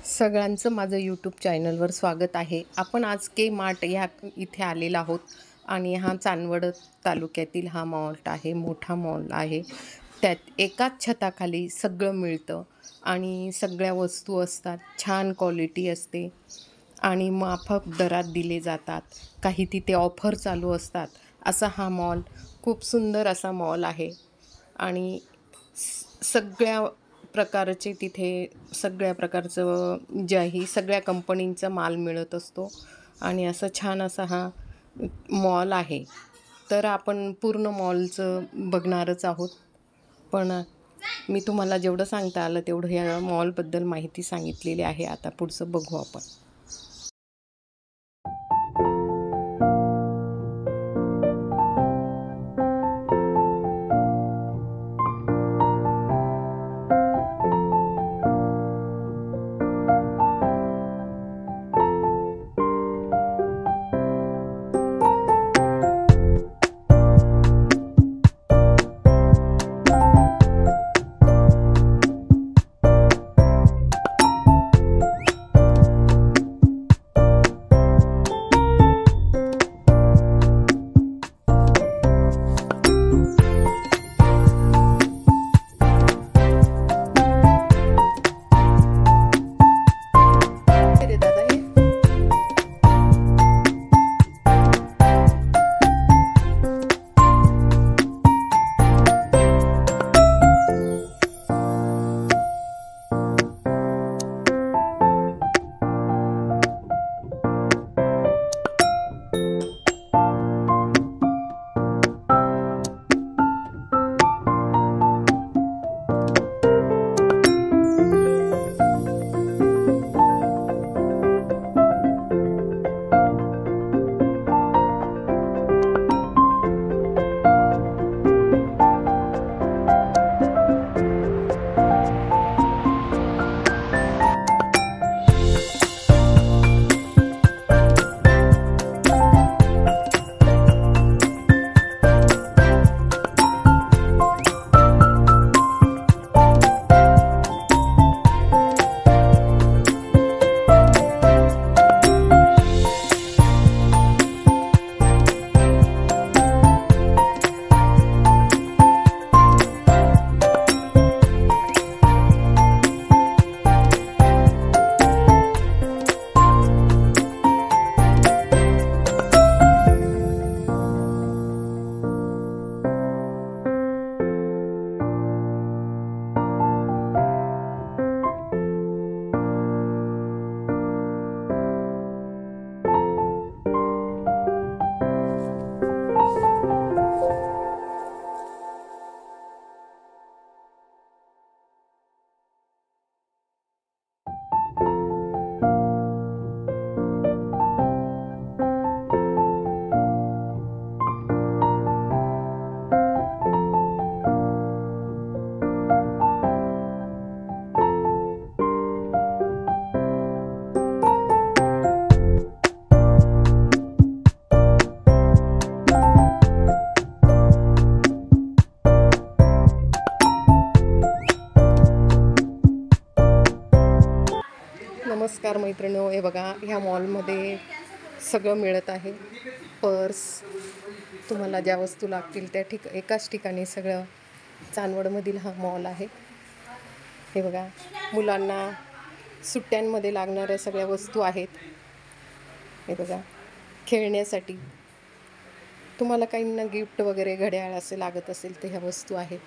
सगळ्यांचं माझं यूट्यूब चॅनलवर स्वागत आहे. आपण आज के मार्ट इथे आलेलो आहोत आणि हा चांदवड तालुक्यातील हा मॉल आहे, मोठा मॉल आहे. त्यात एकाच छताखाली सगळं मिळतं आणि सगळ्या वस्तू असतात. छान क्वालिटी असते आणि माफक दरात दिले जातात. काही तिथे ऑफर चालू असतात. असा हा मॉल खूप सुंदर असा मॉल आहे आणि सगळ्या प्रकारचे तिथे सगळ्या प्रकारचं ज्याही सगळ्या कंपनींचा माल मिळत असतो आणि असं छान असा हा मॉल आहे. तर आपण पूर्ण मॉलचं बघणारच आहोत. पण मी तुम्हाला जेवढं सांगता आलं तेवढं ह्या मॉलबद्दल माहिती सांगितलेली आहे. आता पुढचं बघू आपण. अरे दादा हे नमस्कार मैत्रिणींनो, हे बघा ह्या मॉलमध्ये सगळं मिळत आहे. पर्स, तुम्हाला ज्या वस्तू लागतील त्या एकाच ठिकाणी सगळं. चांदवडमधील हा मॉल आहे. हे बघा मुलांना सुट्ट्यांमध्ये लागणाऱ्या सगळ्या वस्तू आहेत. हे बघा खेळण्यासाठी तुम्हाला काहींना गिफ्ट वगैरे घड्याळ असे लागत असेल तर ह्या वस्तू आहेत.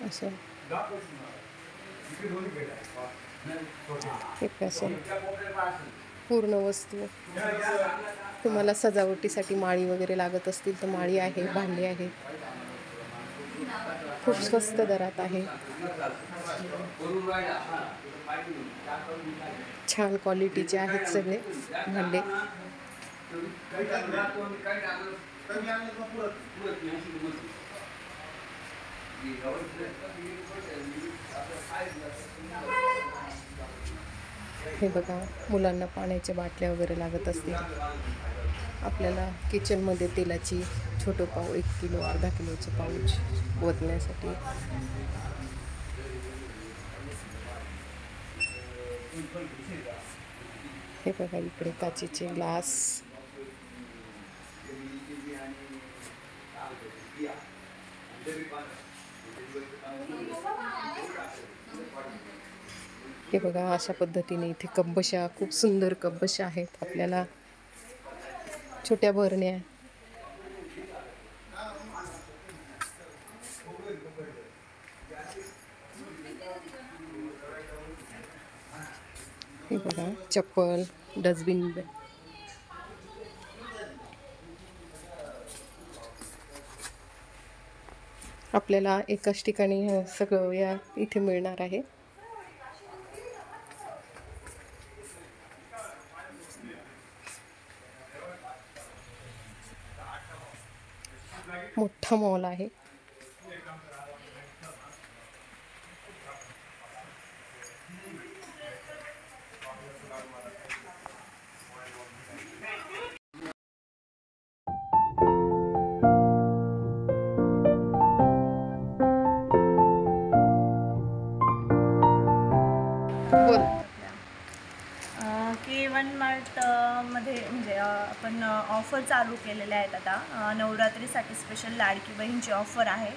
असं एक असं पूर्ण वस्तू तुम्हाला सजावटीसाठी माळी वगैरे लागत असतील तर माळी आहे, भांडी आहे. खूप स्वस्त दरात आहे. छान क्वालिटीचे आहेत सगळे भांडे. हे बघा मुलांना पाण्याच्या बाटल्या वगैरे लागत असतील. आपल्याला किचनमध्ये तेलाची छोटं पाव 1 किलो अर्धा किलोचं पाऊच ओतण्यासाठी. हे बघा इकडे काचेचे ग्लास. हे बघा अशा पद्धतीने इथे कपबशा, खूप सुंदर कपबशा आहेत. आपल्याला छोट्या भरण्या, हे बघा चप्पल, डस्टबिन. आपल्याला एकाच ठिकाणी हे सगळं या इथे मिळणार आहे. मोठा मॉल आहे. बोल. K1 मार्ट मध्ये म्हणजे आपण ऑफर चालू केलेल्या आहेत आता. नवरात्रीसाठी स्पेशल लाडकी बहीणची ऑफर आहे.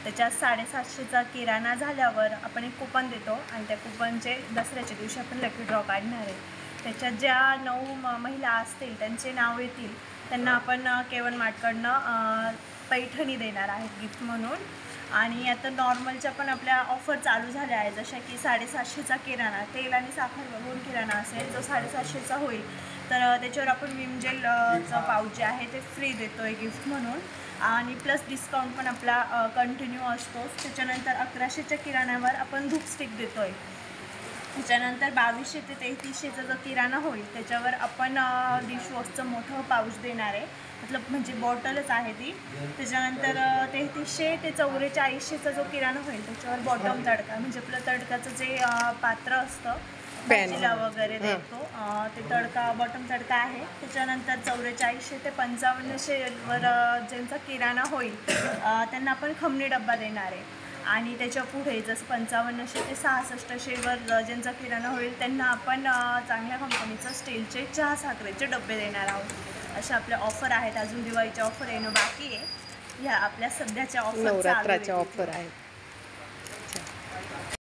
त्याच्यात 750चा किराणा झाल्यावर आपण एक कुपन देतो आणि त्या कुपनचे दसऱ्याच्या दिवशी आपण लकी ड्रॉ काढणार आहे. त्याच्यात ज्या 9 महिला असतील त्यांचे नाव येतील त्यांना आपण K1 मार्टकडनं पैठणी देणार आहेत गिफ्ट म्हणून. आणि आता नॉर्मलच्या पण आपल्या ऑफर चालू झाल्या आहेत, जशा की 750चा किराणा, तेल आणि साखर बघून किराणा असेल जो 750चा होईल तर त्याच्यावर आपण विम जेलचं पाऊच जे आहे ते फ्री देतो आहे गिफ्ट म्हणून. आणि प्लस डिस्काउंट पण आपला कंटिन्यू असतोच. त्याच्यानंतर 1100च्या किराण्यावर आपण धूप स्टिक देतो आहे. त्याच्यानंतर 2200 ते 3300चा जो किराणा होईल त्याच्यावर आपण डिशवॉशचं मोठं पाऊच देणार आहे, म्हणजे बॉटलच आहे ती. त्याच्यानंतर 3300 ते 4400चा जो किराणा होईल त्याच्यावर बॉटम तडका, म्हणजे आपलं तडकाचं जे पात्र असतं भाजीला वगैरे देतो ते तडका, बॉटम तडका आहे. त्याच्यानंतर 4400 ते 5500वर ज्यांचा किराणा होईल त्यांना आपण खमणी डब्बा देणार आहे. आणि त्याच्या पुढे जसं 5500 ते 6600वर ज्यांचा किराणा होईल त्यांना आपण चांगल्या कंपनीचं स्टीलचे चहा साखरेचे डबे देणार आहोत. अशा आपल्या ऑफर आहेत. अजून दिवाळीच्या ऑफर येणं बाकी आहे. ह्या आपल्या सध्याच्या ऑफर, नवरात्राच्या ऑफर आहेत.